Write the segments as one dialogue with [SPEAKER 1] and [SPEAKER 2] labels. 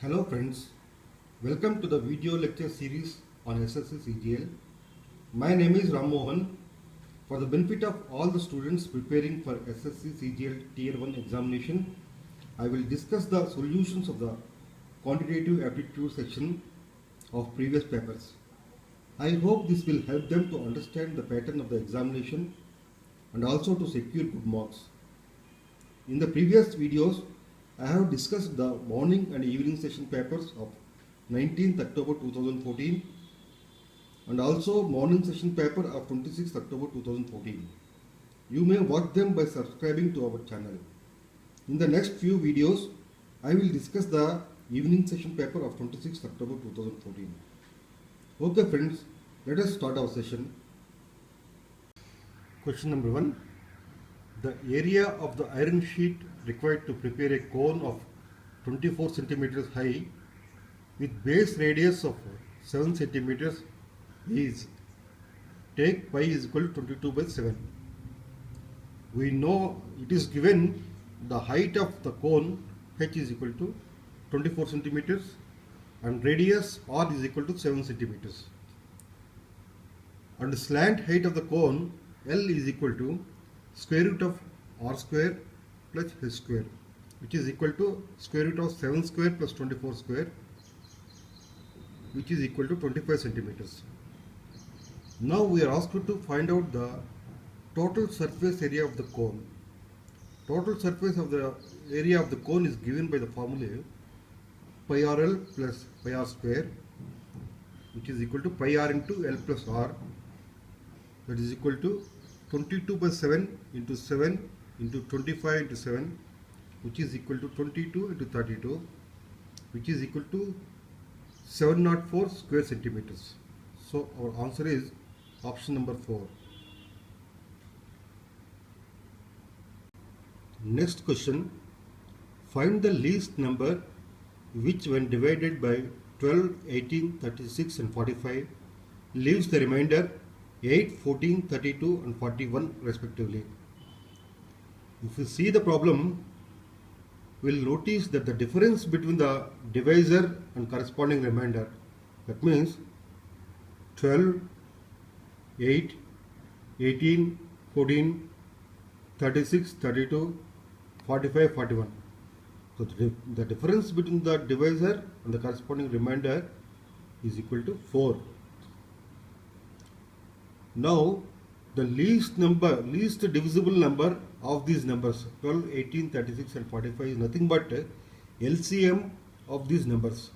[SPEAKER 1] Hello friends, welcome to the video lecture series on SSC CGL. My name is Ram Mohan. For the benefit of all the students preparing for SSC CGL Tier 1 examination, I will discuss the solutions of the quantitative aptitude section of previous papers. I hope this will help them to understand the pattern of the examination and also to secure good marks. In the previous videos, I have discussed the morning and evening session papers of 19th October 2014 and also morning session paper of 26th October 2014. You may watch them by subscribing to our channel. In the next few videos, I will discuss the evening session paper of 26th October 2014. Okay friends, let us start our session. Question number 1. The area of the iron sheet required to prepare a cone of 24 centimeters high with base radius of 7 centimeters is, take pi is equal to 22 by 7. We know it is given the height of the cone h is equal to 24 centimeters and radius r is equal to 7 centimeters. And the slant height of the cone L is equal to square root of r square plus h square, which is equal to square root of 7 square plus 24 square, which is equal to 25 centimeters. Now we are asked to find out the total surface area of the cone. Total surface of the area of the cone is given by the formula pi rl plus pi r square, which is equal to pi r into L plus R, that is equal to 22 by 7 into 7 into 25 into 7, which is equal to 22 into 32, which is equal to 704 square centimeters. So our answer is option number 4. Next question. Find the least number which when divided by 12, 18, 36 and 45 leaves the remainder 8, 14, 32 and 41 respectively. If you see the problem, we will notice that the difference between the divisor and corresponding remainder, that means 12, 8, 18, 14, 36, 32, 45, 41. So the difference between the divisor and the corresponding remainder is equal to 4. Now the least divisible number of these numbers 12, 18, 36 and 45 is nothing but LCM of these numbers.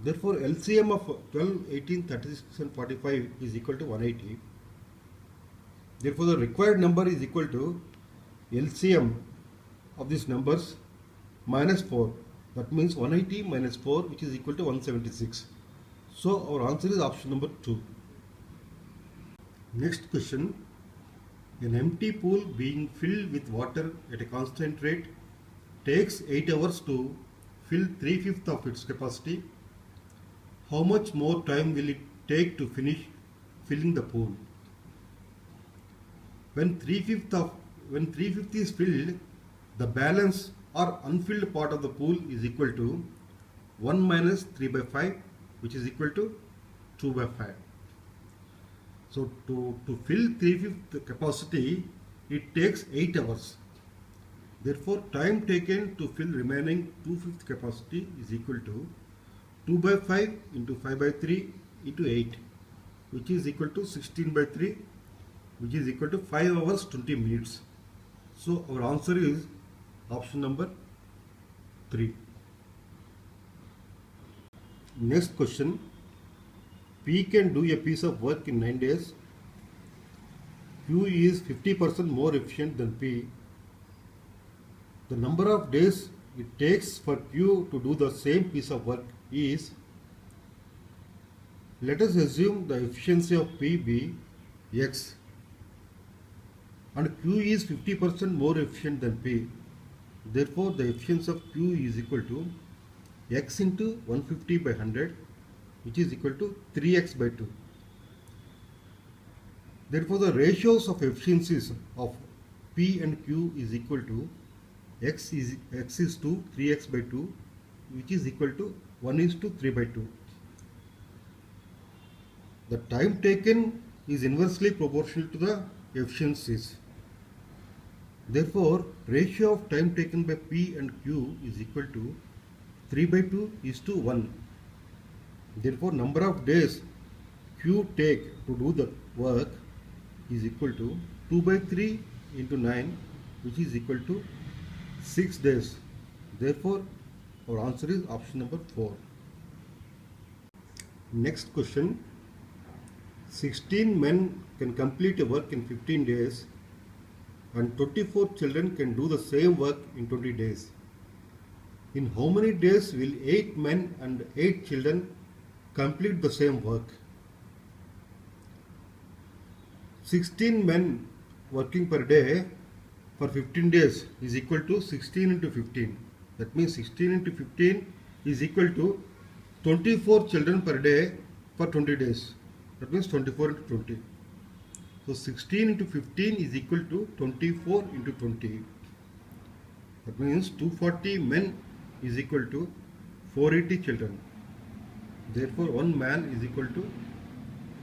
[SPEAKER 1] Therefore LCM of 12, 18, 36 and 45 is equal to 180. Therefore the required number is equal to LCM of these numbers minus 4. That means 180 minus 4, which is equal to 176. So our answer is option number 2. Next question. An empty pool being filled with water at a constant rate takes 8 hours to fill 3/5 of its capacity. How much more time will it take to finish filling the pool? When 3/5 is filled, the balance or unfilled part of the pool is equal to 1 minus 3 by 5, which is equal to 2 by 5. So to fill 3/5 capacity, it takes 8 hours. Therefore, time taken to fill remaining 2/5 capacity is equal to 2 by 5 into 5 by 3 into 8, which is equal to 16 by 3, which is equal to 5 hours 20 minutes. So our answer is option number 3. Next question. P can do a piece of work in 9 days. Q is 50% more efficient than P. The number of days it takes for Q to do the same piece of work is, let us assume the efficiency of P be X and Q is 50% more efficient than P. Therefore the efficiency of Q is equal to X into 150 by 100, which is equal to 3x by 2. Therefore the ratios of efficiencies of P and Q is equal to X is to 3x by 2 which is equal to 1:3/2. The time taken is inversely proportional to the efficiencies. Therefore, ratio of time taken by P and Q is equal to 3/2:1. Therefore, number of days Q take to do the work is equal to 2/3 into 9, which is equal to 6 days. Therefore, our answer is option number 4. Next question. 16 men can complete a work in 15 days and 24 children can do the same work in 20 days. In how many days will 8 men and 8 children complete the same work? 16 men working per day for 15 days is equal to 16 into 15. That means 16 into 15 is equal to 24 children per day for 20 days. That means 24 into 20. So 16 into 15 is equal to 24 into 20. That means 240 men is equal to 480 children. Therefore, one man is equal to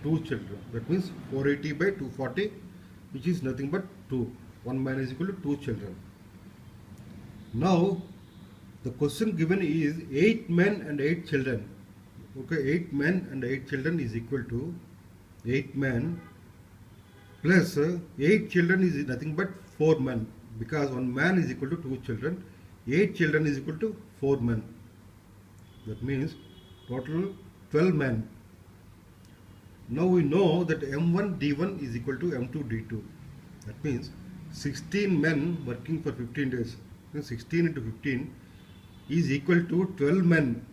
[SPEAKER 1] 2 children. That means 480 by 240, which is nothing but 2. One man is equal to 2 children. Now, the question given is 8 men and 8 children. Okay, 8 men and 8 children is equal to 8 men plus 8 children is nothing but 4 men, because 1 man is equal to 2 children. 8 children is equal to 4 men. That means total 12 men. Now we know that M1 D1 is equal to M2 D2. That means 16 men working for 15 days. 16 into 15 is equal to 12 men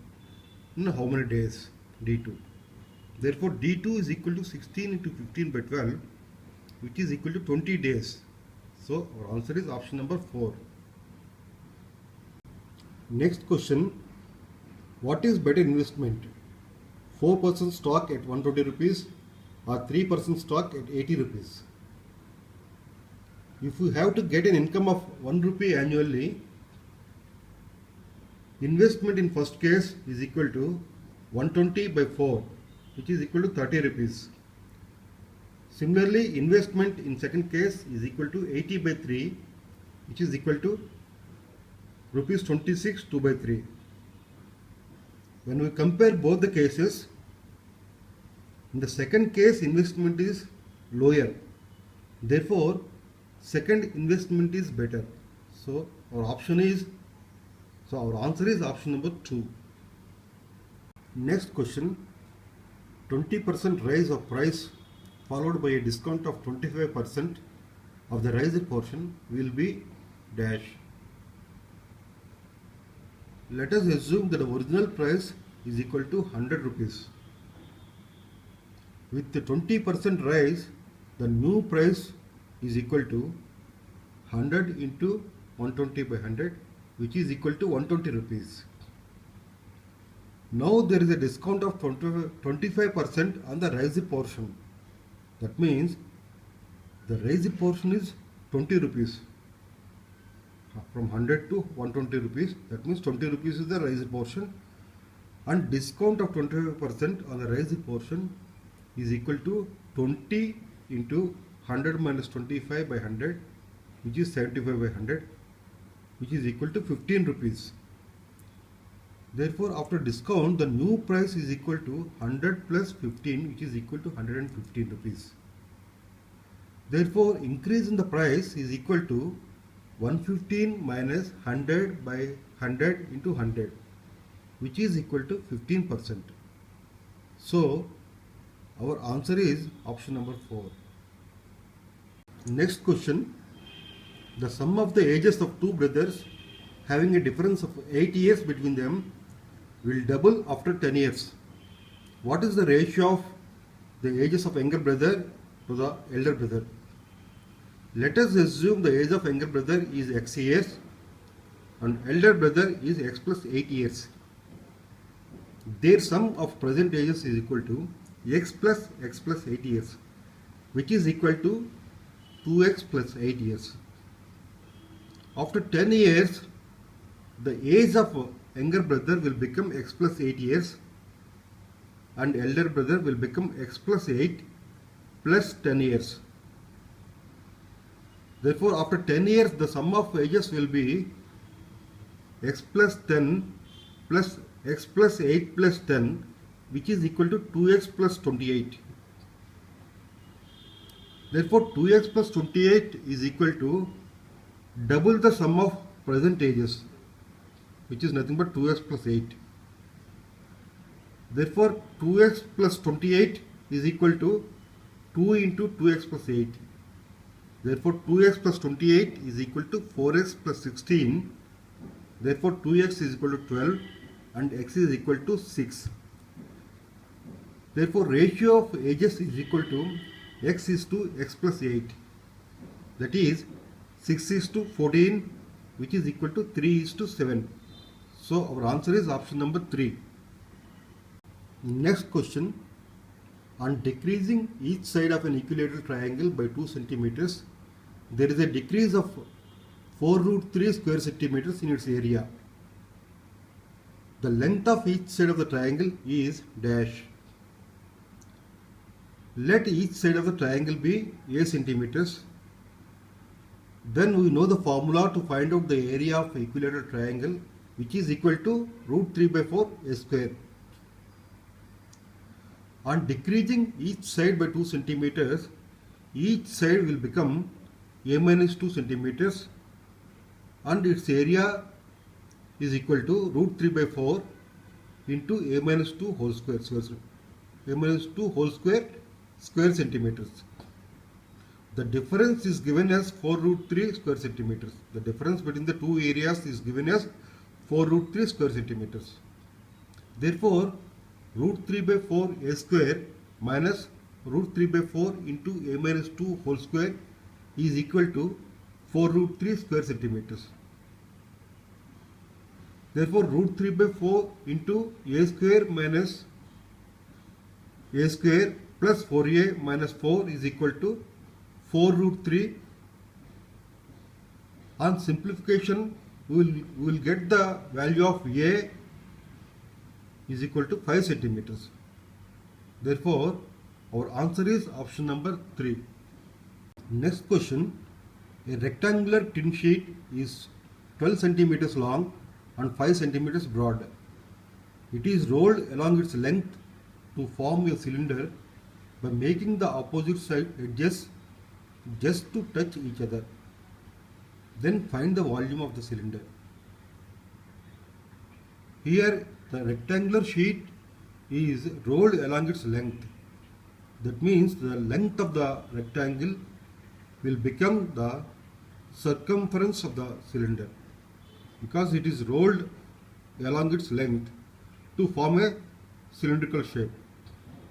[SPEAKER 1] in how many days? D2. Therefore, D2 is equal to 16 into 15 by 12, which is equal to 20 days. So, our answer is option number 4. Next question. What is better investment? 4% stock at 120 rupees or 3% stock at 80 rupees? If you have to get an income of 1 rupee annually, investment in first case is equal to 120 by 4, which is equal to 30 rupees. Similarly, investment in second case is equal to 80 by 3, which is equal to rupees 26 2 by 3. When we compare both the cases, in the second case investment is lower. Therefore, second investment is better. So our answer is option number 2. Next question. 20% rise of price followed by a discount of 25% of the raised portion will be dash. Let us assume that the original price is equal to 100 rupees. With the 20% rise, the new price is equal to 100 into 120 by 100, which is equal to 120 rupees. Now there is a discount of 25% on the raised portion. That means the raised portion is 20 rupees. From 100 to 120 rupees. That means 20 rupees is the raised portion. And discount of 25% on the raised portion is equal to 20 into 100 minus 25 by 100, which is 75 by 100, which is equal to 15 rupees. Therefore, after discount, the new price is equal to 100 plus 15, which is equal to 115 rupees. Therefore, increase in the price is equal to 115 minus 100 by 100 into 100, which is equal to 15%. So, our answer is option number 4. Next question. The sum of the ages of two brothers having a difference of 8 years between them will double after 10 years. What is the ratio of the ages of younger brother to the elder brother? Let us assume the age of younger brother is x years and elder brother is x plus 8 years. Their sum of present ages is equal to x plus 8 years, which is equal to 2x plus 8 years. After 10 years, the age of younger brother will become x plus 8 years and elder brother will become x plus 8 plus 10 years. Therefore, after 10 years, the sum of ages will be x plus 10 plus x plus 8 plus 10, which is equal to 2x plus 28. Therefore, 2x plus 28 is equal to double the sum of present ages, which is nothing but 2x plus 8. Therefore, 2x plus 28 is equal to 2 into 2x plus 8. Therefore, 2x plus 28 is equal to 4x plus 16. Therefore, 2x is equal to 12 and x is equal to 6. Therefore, ratio of ages is equal to x is to x plus 8. That is 6 is to 14, which is equal to 3 is to 7. So, our answer is option number 3. Next question. On decreasing each side of an equilateral triangle by 2 centimeters, there is a decrease of 4 root 3 square centimeters in its area. The length of each side of the triangle is dash. Let each side of the triangle be a centimeters. Then we know the formula to find out the area of equilateral triangle, which is equal to root 3 by 4 a square. On decreasing each side by 2 centimeters, each side will become a minus 2 centimeters and its area is equal to root 3 by 4 into a minus 2 whole square, a minus 2 whole square centimeters. The difference is given as 4 root 3 square centimeters. The difference between the two areas is given as 4 root 3 square centimeters. Therefore, root 3 by 4 a square minus root 3 by 4 into a minus 2 whole square is equal to 4 root 3 square centimeters. Therefore, root 3 by 4 into a square minus a square plus 4a minus 4 is equal to 4 root 3. On simplification, we will get the value of a is equal to 5 centimeters. Therefore, our answer is option number 3. Next question. A rectangular tin sheet is 12 centimeters long and 5 centimeters broad. It is rolled along its length to form a cylinder by making the opposite side edges just to touch each other. Then find the volume of the cylinder. Here the rectangular sheet is rolled along its length. That means the length of the rectangle will become the circumference of the cylinder, because it is rolled along its length to form a cylindrical shape.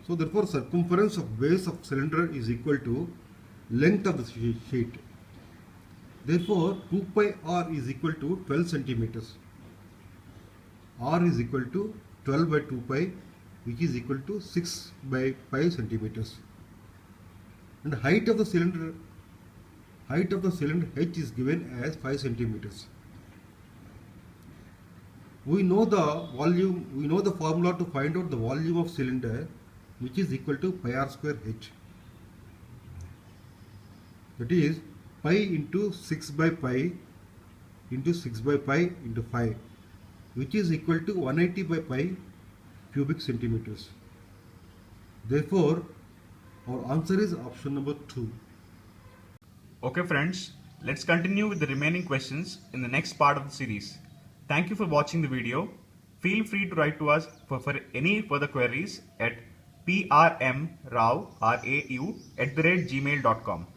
[SPEAKER 1] So therefore, circumference of base of cylinder is equal to length of the sheet. Therefore, 2 pi r is equal to 12 centimeters. R is equal to 12 by 2 pi, which is equal to 6 by 5 centimeters. And height of the cylinder h is given as 5 centimeters. We know the volume, we know the formula to find out the volume of cylinder, which is equal to pi r square h. That is pi into 6 by pi into 6 by pi into 5, which is equal to 180 by pi cubic centimeters. Therefore, our answer is option number 2.
[SPEAKER 2] Okay friends, let's continue with the remaining questions in the next part of the series. Thank you for watching the video. Feel free to write to us for any further queries at prmrau@gmail.com.